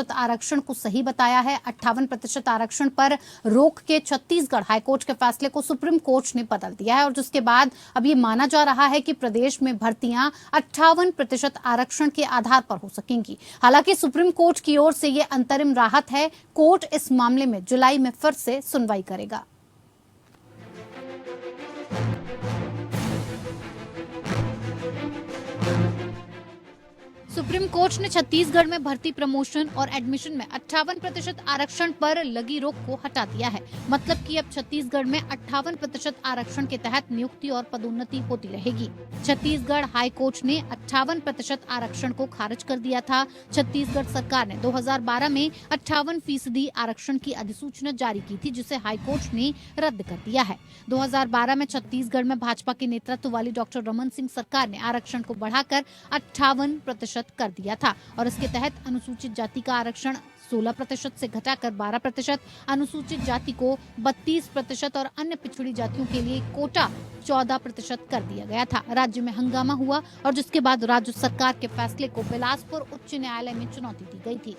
आरक्षण को सही बताया है। 58% आरक्षण पर रोक के छत्तीसगढ़ हाईकोर्ट के फैसले को सुप्रीम कोर्ट ने बदल दिया है और जिसके बाद अब ये माना जा रहा है कि प्रदेश में भर्तियां 58% आरक्षण के आधार पर हो सकेंगी। हालांकि सुप्रीम कोर्ट की ओर से ये अंतरिम राहत है। कोर्ट इस मामले में जुलाई में फिर से सुनवाई करेगा। सुप्रीम कोर्ट ने छत्तीसगढ़ में भर्ती, प्रमोशन और एडमिशन में 58% आरक्षण पर लगी रोक को हटा दिया है। मतलब कि अब छत्तीसगढ़ में 58% आरक्षण के तहत नियुक्ति और पदोन्नति होती रहेगी। छत्तीसगढ़ हाई कोर्ट ने 58% आरक्षण को खारिज कर दिया था। छत्तीसगढ़ सरकार ने 2012 में 58% आरक्षण की अधिसूचना जारी की थी, जिसे हाई कोर्ट ने रद्द कर दिया है। 2012 में छत्तीसगढ़ में भाजपा के नेतृत्व वाली डॉक्टर रमन सिंह सरकार ने आरक्षण को बढ़ाकर 58% कर दिया था और इसके तहत अनुसूचित जाति का आरक्षण 16% से घटाकर 12%, अनुसूचित जाति को 32% और अन्य पिछड़ी जातियों के लिए कोटा 14% कर दिया गया था। राज्य में हंगामा हुआ और जिसके बाद राज्य सरकार के फैसले को बिलासपुर उच्च न्यायालय में चुनौती दी गई थी।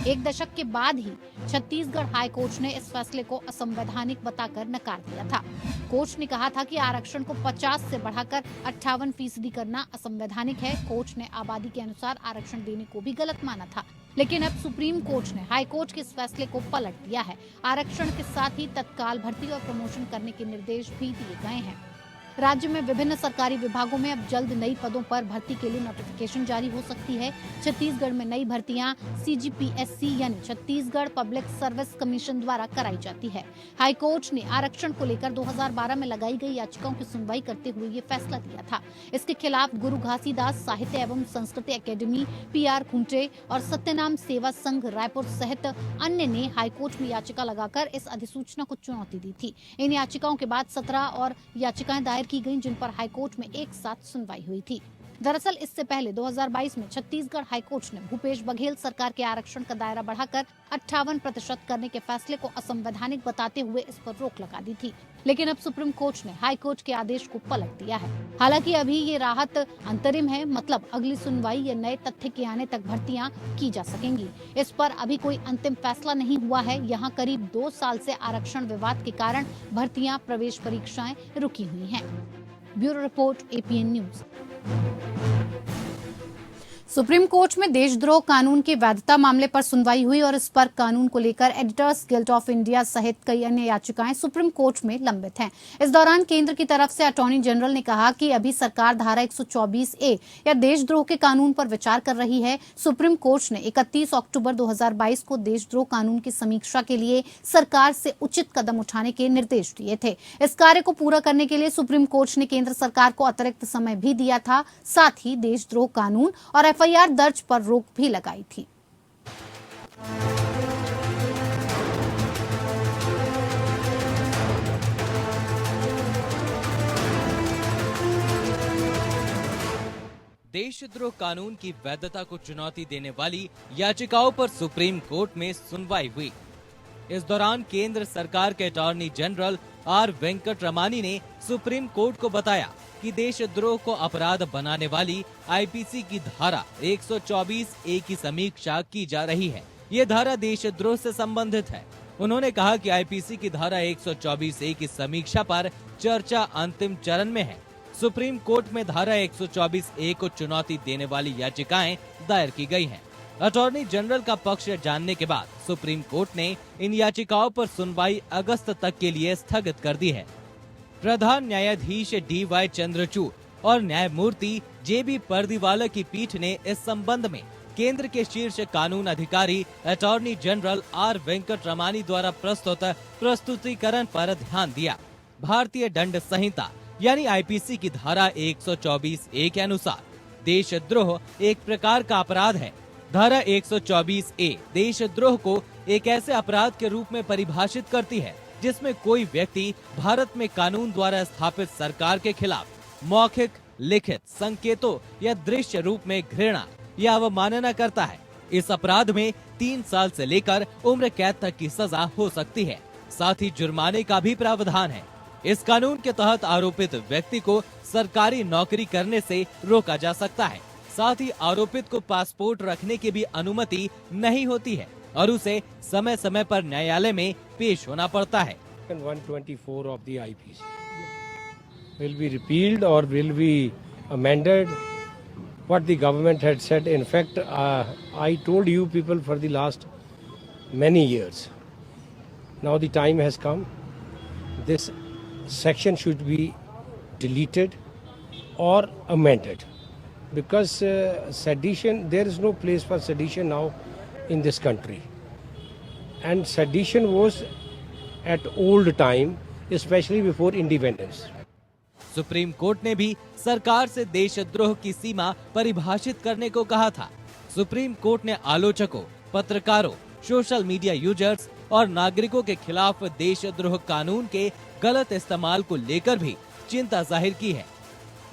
एक दशक के बाद ही छत्तीसगढ़ हाई कोर्ट ने इस फैसले को असंवैधानिक बताकर नकार दिया था। कोर्ट ने कहा था कि आरक्षण को 50 से बढ़ाकर 58% करना असंवैधानिक है। कोर्ट ने आबादी के अनुसार आरक्षण देने को भी गलत माना था, लेकिन अब सुप्रीम कोर्ट ने हाई कोर्ट के इस फैसले को पलट दिया है। आरक्षण के साथ ही तत्काल भर्ती और प्रमोशन करने के निर्देश भी दिए गए हैं। राज्य में विभिन्न सरकारी विभागों में अब जल्द नई पदों पर भर्ती के लिए नोटिफिकेशन जारी हो सकती है। छत्तीसगढ़ में नई भर्तियां CGPSC यानी छत्तीसगढ़ पब्लिक सर्विस कमीशन द्वारा कराई जाती है। हाईकोर्ट ने आरक्षण को लेकर 2012 में लगाई गई याचिकाओं की सुनवाई करते हुए ये फैसला दिया था। इसके खिलाफ गुरु घासीदास साहित्य एवं संस्कृति अकेडमी, PR खुंटे और सत्यनाम सेवा संघ रायपुर सहित अन्य ने हाईकोर्ट में याचिका लगाकर इस अधिसूचना को चुनौती दी थी। इन याचिकाओं के बाद 17 और याचिकाएं दायर की गई, जिन पर हाईकोर्ट में एक साथ सुनवाई हुई थी। दरअसल इससे पहले 2022 में छत्तीसगढ़ हाईकोर्ट ने भूपेश बघेल सरकार के आरक्षण का दायरा बढ़ाकर 58% करने के फैसले को असंवैधानिक बताते हुए इस पर रोक लगा दी थी, लेकिन अब सुप्रीम कोर्ट ने हाईकोर्ट के आदेश को पलट दिया है। हालांकि अभी ये राहत अंतरिम है, मतलब अगली सुनवाई या नए तथ्य के आने तक भर्तियां की जा सकेंगी। इस पर अभी कोई अंतिम फैसला नहीं हुआ है। यहाँ करीब 2 साल से आरक्षण विवाद के कारण भर्तियां, प्रवेश परीक्षाएं रुकी हुई हैं। Bureau report, APN news. Supreme court में देशद्रोह कानून की वैधता मामले पर सुनवाई हुई और इस पर कानून को लेकर एडिटर्स गिल्ड ऑफ इंडिया सहित कई अन्य याचिकाएं सुप्रीम कोर्ट में लंबित हैं। इस दौरान केंद्र की तरफ से अटॉर्नी जनरल ने कहा कि अभी सरकार धारा 124A या देशद्रोह के कानून पर विचार कर रही है। सुप्रीम कोर्ट ने 31 अक्टूबर 2022 को देशद्रोह कानून की समीक्षा के लिए सरकार से उचित कदम उठाने के निर्देश दिए थे। इस कार्य को पूरा करने के लिए सुप्रीम कोर्ट ने केंद्र सरकार को अतिरिक्त समय भी दिया था। साथ ही देशद्रोह कानून और FIR दर्ज पर रोक भी लगाई थी। देशद्रोह कानून की वैधता को चुनौती देने वाली याचिकाओं पर सुप्रीम कोर्ट में सुनवाई हुई। इस दौरान केंद्र सरकार के अटॉर्नी जनरल R वेंकटरमणी ने सुप्रीम कोर्ट को बताया कि देशद्रोह को अपराध बनाने वाली IPC की धारा 124A की समीक्षा की जा रही है। ये धारा देशद्रोह से संबंधित है। उन्होंने कहा कि IPC की धारा 124A की समीक्षा पर चर्चा अंतिम चरण में है। सुप्रीम कोर्ट में धारा 124A को चुनौती देने वाली याचिकाएं दायर की गई हैं। अटॉर्नी जनरल का पक्ष जानने के बाद सुप्रीम कोर्ट ने इन याचिकाओं पर सुनवाई अगस्त तक के लिए स्थगित कर दी है। प्रधान न्यायाधीश DY चंद्रचूड़ और न्यायमूर्ति JB पर्दीवाला की पीठ ने इस संबंध में केंद्र के शीर्ष कानून अधिकारी अटॉर्नी जनरल R वेंकटरमणी द्वारा प्रस्तुत प्रस्तुतिकरण पर ध्यान दिया। भारतीय दंड संहिता यानी IPC की धारा 124A के अनुसार देशद्रोह एक प्रकार का अपराध है। धारा 124A देशद्रोह को एक ऐसे अपराध के रूप में परिभाषित करती है जिसमें कोई व्यक्ति भारत में कानून द्वारा स्थापित सरकार के खिलाफ मौखिक, लिखित, संकेतों या दृश्य रूप में घृणा या अवमानना करता है। इस अपराध में 3 साल से लेकर उम्र कैद तक की सजा हो सकती है। साथ ही जुर्माने का भी प्रावधान है। इस कानून के तहत आरोपित व्यक्ति को सरकारी नौकरी करने से रोका जा सकता है। साथ ही आरोपित को पासपोर्ट रखने की भी अनुमति नहीं होती है और उसे समय समय पर न्यायालय में पेश होना पड़ता है। 124 of the IPC will be repealed or will be amended. What the government had said, in fact, I told you people for the last many years. Now the time has come. This section should be deleted or amended because sedition, there is no place for sedition now in this country. And sedition was at old time, especially before independence. Supreme court ने भी सरकार से देशद्रोह की सीमा परिभाषित करने को कहा था। सुप्रीम कोर्ट ने आलोचकों, पत्रकारों, सोशल मीडिया यूजर्स और नागरिकों के खिलाफ देशद्रोह कानून के गलत इस्तेमाल को लेकर भी चिंता जाहिर की है।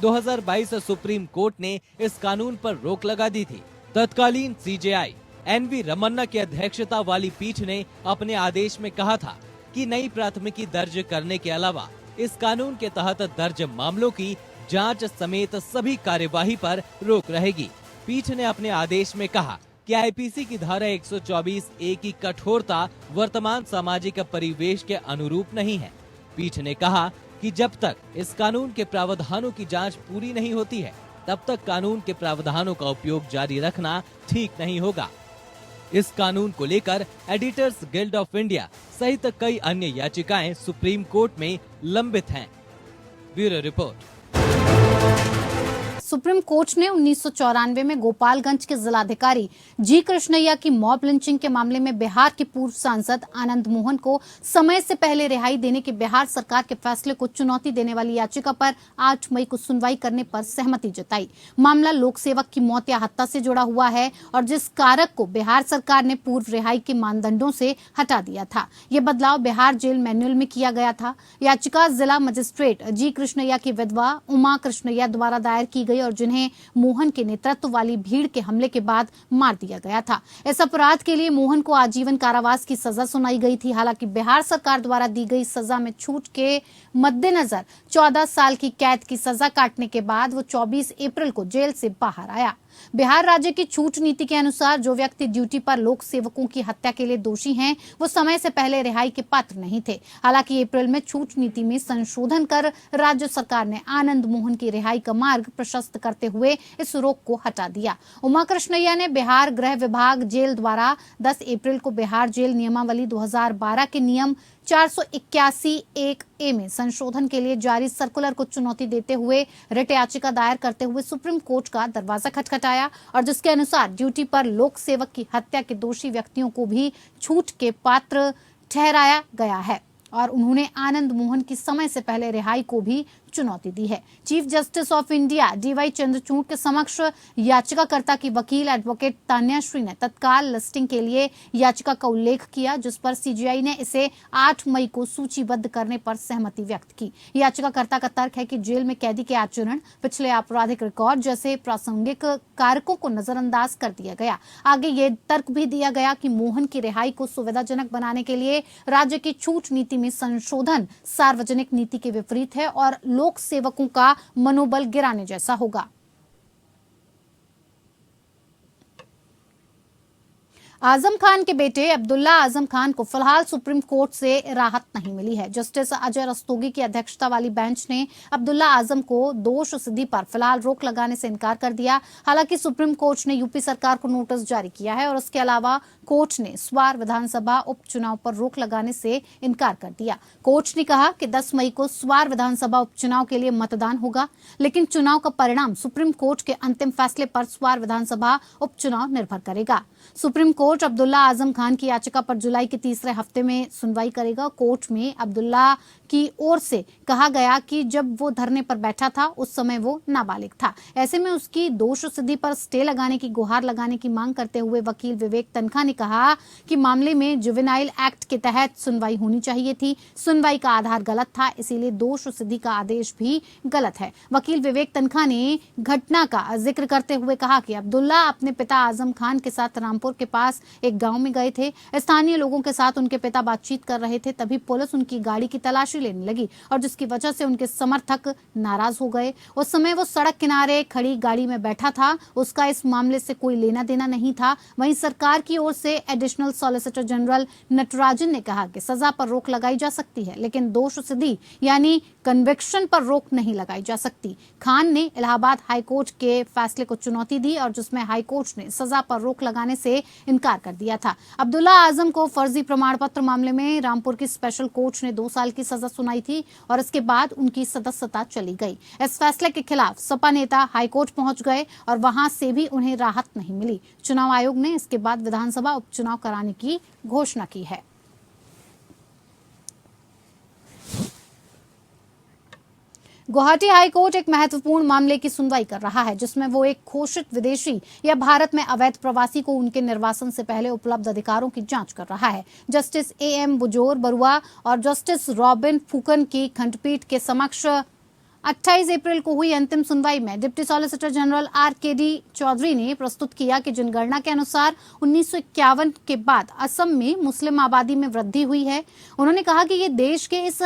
2022 सुप्रीम कोर्ट ने इस कानून पर रोक लगा दी थी। तत्कालीन सीजेआई एनवी रमन्ना की अध्यक्षता वाली पीठ ने अपने आदेश में कहा था कि नई प्राथमिकी दर्ज करने के अलावा इस कानून के तहत दर्ज मामलों की जांच समेत सभी कार्यवाही पर रोक रहेगी। पीठ ने अपने आदेश में कहा कि आईपीसी की धारा 124(a) की कठोरता वर्तमान सामाजिक परिवेश के अनुरूप नहीं है। पीठ ने कहा कि जब तक इस कानून के प्रावधानों की जांच पूरी नहीं होती है, तब तक कानून के प्रावधानों का उपयोग जारी रखना ठीक नहीं होगा। इस कानून को लेकर एडिटर्स गिल्ड ऑफ इंडिया सहित कई अन्य याचिकाएं सुप्रीम कोर्ट में लंबित हैं। Bureau report. सुप्रीम कोर्ट ने 1994 में गोपालगंज के जिलाधिकारी जी कृष्णैया की मॉब लिंचिंग के मामले में बिहार के पूर्व सांसद आनंद मोहन को समय से पहले रिहाई देने के बिहार सरकार के फैसले को चुनौती देने वाली याचिका पर 8 मई को सुनवाई करने पर सहमति जताई। मामला लोक सेवक की मौत या हत्या से जुड़ा हुआ है और जिस कारक को बिहार सरकार ने पूर्व रिहाई के मानदंडों से हटा दिया था। ये बदलाव बिहार जेल मैनुअल में किया गया था। याचिका जिला मजिस्ट्रेट जी कृष्णैया की विधवा उमा कृष्णैया द्वारा दायर की गई और जिन्हें मोहन के नेतृत्व वाली भीड़ के हमले के बाद मार दिया गया था। इस अपराध के लिए मोहन को आजीवन कारावास की सजा सुनाई गई थी। हालांकि बिहार सरकार द्वारा दी गई सजा में छूट के मद्देनजर 14 साल की कैद की सजा काटने के बाद वो 24 अप्रैल को जेल से बाहर आया। बिहार राज्य की छूट नीति के अनुसार जो व्यक्ति ड्यूटी पर लोक सेवकों की हत्या के लिए दोषी हैं, वो समय से पहले रिहाई के पात्र नहीं थे। हालांकि अप्रैल में छूट नीति में संशोधन कर राज्य सरकार ने आनंद मोहन की रिहाई का मार्ग प्रशस्त करते हुए इस रोक को हटा दिया। उमा कृष्णैया ने बिहार गृह विभाग जेल द्वारा 10 अप्रैल को बिहार जेल नियमावली 2012 के नियम 481(1)(a) में संशोधन के लिए जारी सर्कुलर को चुनौती देते हुए रिट याचिका दायर करते हुए सुप्रीम कोर्ट का दरवाजा खटखटाया और जिसके अनुसार ड्यूटी पर लोक सेवक की हत्या के दोषी व्यक्तियों को भी छूट के पात्र ठहराया गया है और उन्होंने आनंद मोहन की समय से पहले रिहाई को भी चुनौती दी है। Chief justice of India DY Chandrachud के समक्ष याचिकाकर्ता की वकील एडवोकेट तान्याश्री ने तत्काल लिस्टिंग के लिए याचिका का उल्लेख किया, जिस पर सीजीआई ने इसे 8 मई को सूचीबद्ध करने पर सहमति व्यक्त की। याचिकाकर्ता का तर्क है कि जेल में कैदी के आचरण, पिछले आपराधिक रिकॉर्ड जैसे प्रासंगिक कारकों को नजरअंदाज कर दिया गया। आगे ये तर्क भी दिया गया कि मोहन की रिहाई को सुविधाजनक बनाने के लिए राज्य की छूट नीति में संशोधन सार्वजनिक नीति के विपरीत है और लोक सेवकों का मनोबल गिराने जैसा होगा। आजम खान के बेटे अब्दुल्ला आजम खान को फिलहाल सुप्रीम कोर्ट से राहत नहीं मिली है। जस्टिस अजय रस्तोगी की अध्यक्षता वाली बेंच ने अब्दुल्ला आजम को दोष सिद्धि पर फिलहाल रोक लगाने से इनकार कर दिया। हालांकि सुप्रीम कोर्ट ने यूपी सरकार को नोटिस जारी किया है और उसके अलावा कोर्ट ने स्वार विधानसभा उपचुनाव पर रोक लगाने से इनकार कर दिया। कोर्ट ने कहा कि 10 मई को स्वार विधानसभा उपचुनाव के लिए मतदान होगा, लेकिन चुनाव का परिणाम सुप्रीम कोर्ट के अंतिम फैसले पर स्वार विधानसभा उपचुनाव निर्भर करेगा। सुप्रीम कोर्ट अब्दुल्ला आजम खान की याचिका पर जुलाई के तीसरे हफ्ते में सुनवाई करेगा। कोर्ट में अब्दुल्ला की ओर से कहा गया कि जब वो धरने पर बैठा था उस समय वो नाबालिग था। ऐसे में उसकी दोष सिद्धि पर स्टे लगाने की गुहार लगाने की मांग करते हुए वकील विवेक तनखा ने कहा कि मामले में जुवेनाइल एक्ट के तहत सुनवाई होनी चाहिए थी। सुनवाई का आधार गलत था, इसीलिए दोष सिद्धि का आदेश भी गलत है। वकील विवेक तनखा ने घटना का जिक्र करते हुए कहा कि अब्दुल्ला अपने पिता आजम खान के साथ रामपुर के पास पास एक गांव में गए थे। स्थानीय लोगों के साथ उनके पिता बातचीत कर रहे थे, तभी पुलिस उनकी गाड़ी की तलाशी लेने लगी और जिसकी वजह से उनके समर्थक नाराज हो गए। उस समय वो सड़क किनारे खड़ी गाड़ी में बैठा था, उसका इस मामले से कोई लेना देना नहीं था। वहीं सरकार की ओर से एडिशनल सॉलिसिटर जनरल नटराजन ने कहा कि सजा पर रोक लगाई जा सकती है, लेकिन दोष सिद्धि यानी कन्विक्शन पर रोक नहीं लगाई जा सकती। खान ने इलाहाबाद हाईकोर्ट के फैसले को चुनौती दी और जिसमें हाईकोर्ट ने सजा पर रोक लगाने से इनकार कर दिया था। अब्दुल्ला आजम को फर्जी प्रमाण पत्र मामले में रामपुर की स्पेशल कोर्ट ने 2 साल की सजा सुनाई थी और इसके बाद उनकी सदस्यता चली गई। इस फैसले के खिलाफ सपा नेता हाईकोर्ट पहुंच गए और वहां से भी उन्हें राहत नहीं मिली। चुनाव आयोग ने इसके बाद विधानसभा उपचुनाव कराने की घोषणा की है। गुवाहाटी हाईकोर्ट एक महत्वपूर्ण मामले की सुनवाई कर रहा है, जिसमें वो एक घोषित विदेशी या भारत में अवैध प्रवासी को उनके निर्वासन से पहले उपलब्ध अधिकारों की जांच कर रहा है। जस्टिस AM बुजोर बरुआ और जस्टिस रॉबिन फुकन की खंडपीठ के समक्ष 28 अप्रैल को हुई अंतिम सुनवाई में deputy solicitor general RKD Chaudhary ने प्रस्तुत किया कि जनगणना के अनुसार 1951 के बाद असम में मुस्लिम आबादी में वृद्धि हुई है। उन्होंने कहा कि ये देश के इस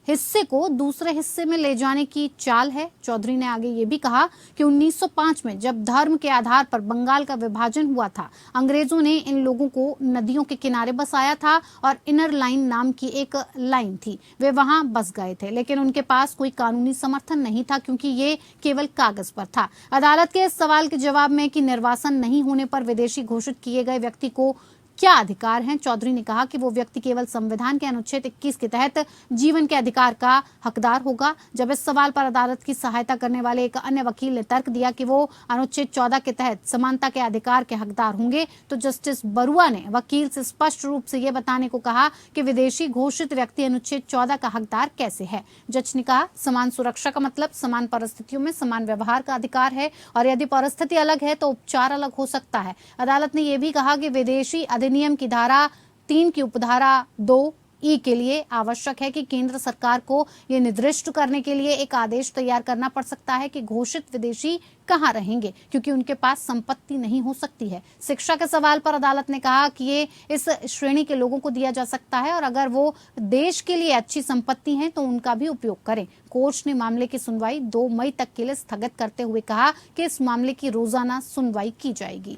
हिस्से को दूसरे हिस्से में ले जाने की चाल है। चौधरी ने आगे ये भी कहा कि 1905 में जब धर्म के आधार पर बंगाल का विभाजन हुआ था, अंग्रेजों ने इन लोगों को नदियों के किनारे बसाया था और इनर लाइन नाम की एक लाइन थी। वे वहां बस गए थे, लेकिन उनके पास कोई कानूनी समर्थन नहीं था क्योंकि ये केवल कागज पर था। अदालत के इस सवाल के जवाब में कि निर्वासन नहीं होने पर विदेशी घोषित किए गए व्यक्ति को क्या अधिकार हैं, चौधरी ने कहा कि वो व्यक्ति केवल संविधान के अनुच्छेद 21 के तहत जीवन के अधिकार का हकदार होगा। जब इस सवाल पर अदालत की सहायता करने वाले एक अन्य वकील ने तर्क दिया कि वो अनुच्छेद 14 के तहत समानता के अधिकार के हकदार होंगे, तो जस्टिस बरुआ ने वकील से स्पष्ट रूप से ये बताने को कहा कि विदेशी घोषित व्यक्ति अनुच्छेद 14 का हकदार कैसे है। जज ने कहा, समान सुरक्षा का मतलब समान परिस्थितियों में समान व्यवहार का अधिकार है और यदि परिस्थिति अलग है तो उपचार अलग हो सकता है। अदालत ने यह भी कहा कि विदेशी अधिनियम की धारा 3 की उपधारा 2E के लिए आवश्यक है कि केंद्र सरकार को यह निर्दिष्ट करने के लिए एक आदेश तैयार करना पड़ सकता है कि घोषित विदेशी कहां रहेंगे, क्योंकि उनके पास संपत्ति नहीं हो सकती है। शिक्षा के सवाल पर अदालत ने कहा कि ये इस श्रेणी के लोगों को दिया जा सकता है और अगर वो देश के लिए अच्छी संपत्ति है तो उनका भी उपयोग करें। कोर्ट ने मामले की सुनवाई 2 मई तक के लिए स्थगित करते हुए कहा कि इस मामले की रोजाना सुनवाई की जाएगी।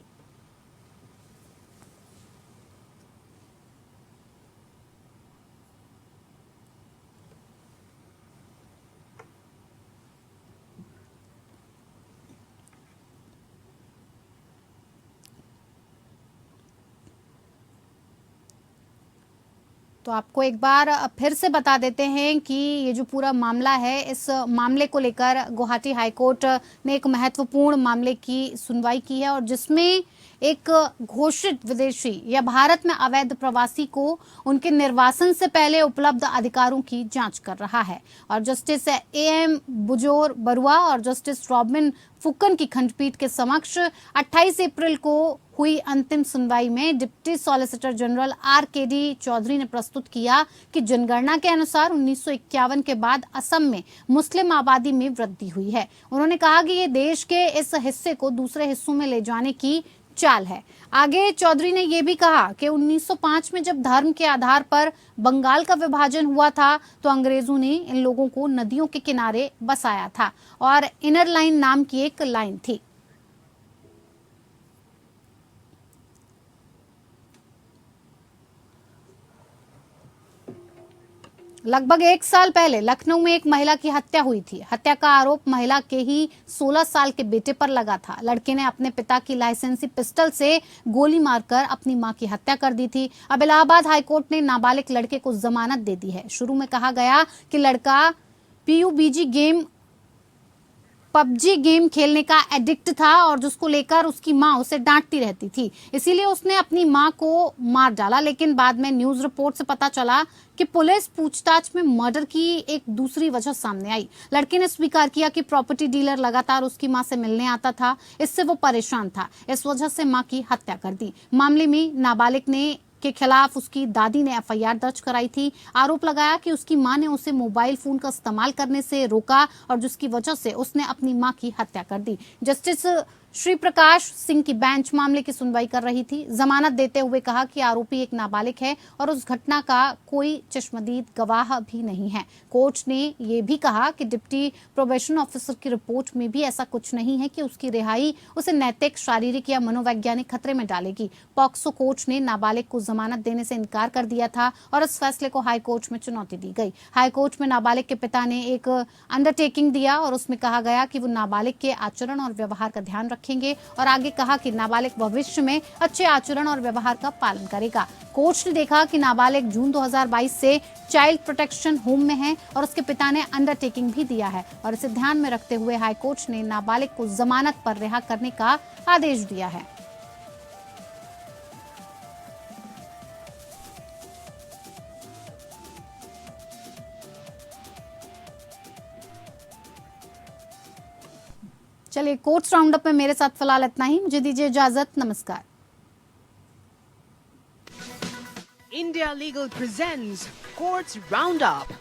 तो आपको एक बार फिर से बता देते हैं कि ये जो पूरा मामला है, इस मामले को लेकर गुवाहाटी हाईकोर्ट ने एक महत्वपूर्ण मामले की सुनवाई की है और जिसमें एक घोषित विदेशी या भारत में अवैध प्रवासी को उनके निर्वासन से पहले उपलब्ध अधिकारों की जांच कर रहा है। और जस्टिस AM बुजोर बरुआ और जस्टिस रॉबिन फुकन की खंडपीठ के समक्ष 28 अप्रैल को हुई अंतिम सुनवाई में deputy solicitor general RKD Chaudhary ने प्रस्तुत किया कि जनगणना के अनुसार 1951 के बाद असम में मुस्लिम आबादी में वृद्धि हुई है। उन्होंने कहा कि ये देश के इस हिस्से को दूसरे हिस्सों में ले जाने की चाल है। आगे चौधरी ने यह भी कहा कि 1905 में जब धर्म के आधार पर बंगाल का विभाजन हुआ था तो अंग्रेजों ने इन लोगों को नदियों के किनारे बसाया था और इनर लाइन नाम की एक लाइन थी। लगभग 1 साल पहले लखनऊ में एक महिला की हत्या हुई थी। हत्या का आरोप महिला के ही 16 साल के बेटे पर लगा था। लड़के ने अपने पिता की लाइसेंसी पिस्टल से गोली मारकर अपनी मां की हत्या कर दी थी। अब इलाहाबाद हाईकोर्ट ने नाबालिग लड़के को जमानत दे दी है। शुरू में कहा गया कि लड़का PUBG गेम खेलने का एडिक्ट था और जिसको लेकर उसकी मां उसे डांटती रहती थी, इसीलिए उसने अपनी मां को मार डाला। लेकिन बाद में न्यूज रिपोर्ट से पता चला कि पुलिस पूछताछ में मर्डर की एक दूसरी वजह सामने आई। लड़के ने स्वीकार किया कि प्रॉपर्टी डीलर लगातार उसकी मां से मिलने आता था, इससे वो परेशान था, इस वजह से मां की हत्या कर दी। मामले में नाबालिग के खिलाफ उसकी दादी ने FIR दर्ज कराई थी। आरोप लगाया कि उसकी मां ने उसे मोबाइल फोन का इस्तेमाल करने से रोका और जिसकी वजह से उसने अपनी मां की हत्या कर दी। जस्टिस श्री प्रकाश सिंह की बेंच मामले की सुनवाई कर रही थी। जमानत देते हुए कहा कि आरोपी एक नाबालिग है और उस घटना का कोई चश्मदीद गवाह भी नहीं है। कोर्ट ने ये भी कहा कि डिप्टी प्रोबेशन ऑफिसर की रिपोर्ट में भी ऐसा कुछ नहीं है कि उसकी रिहाई उसे नैतिक, शारीरिक या मनोवैज्ञानिक खतरे में डालेगी। पॉक्सो कोर्ट ने नाबालिग को जमानत देने से इनकार कर दिया था और इस फैसले को हाई कोर्ट में चुनौती दी गई। हाई कोर्ट में नाबालिग के पिता ने एक अंडरटेकिंग दिया और उसमें कहा गया कि वो नाबालिग के आचरण और व्यवहार का ध्यान रखेंगे और आगे कहा कि नाबालिग भविष्य में अच्छे आचरण और व्यवहार का पालन करेगा। कोर्ट ने देखा कि नाबालिग जून 2022 से चाइल्ड प्रोटेक्शन होम में है और उसके पिता ने अंडरटेकिंग भी दिया है और इसे ध्यान में रखते हुए हाई कोर्ट ने नाबालिग को जमानत पर रिहा करने का आदेश दिया है। चलिए, कोर्ट्स राउंडअप में मेरे साथ फिलहाल इतना ही। मुझे दीजिए इजाजत। नमस्कार। India Legal presents Courts Roundup.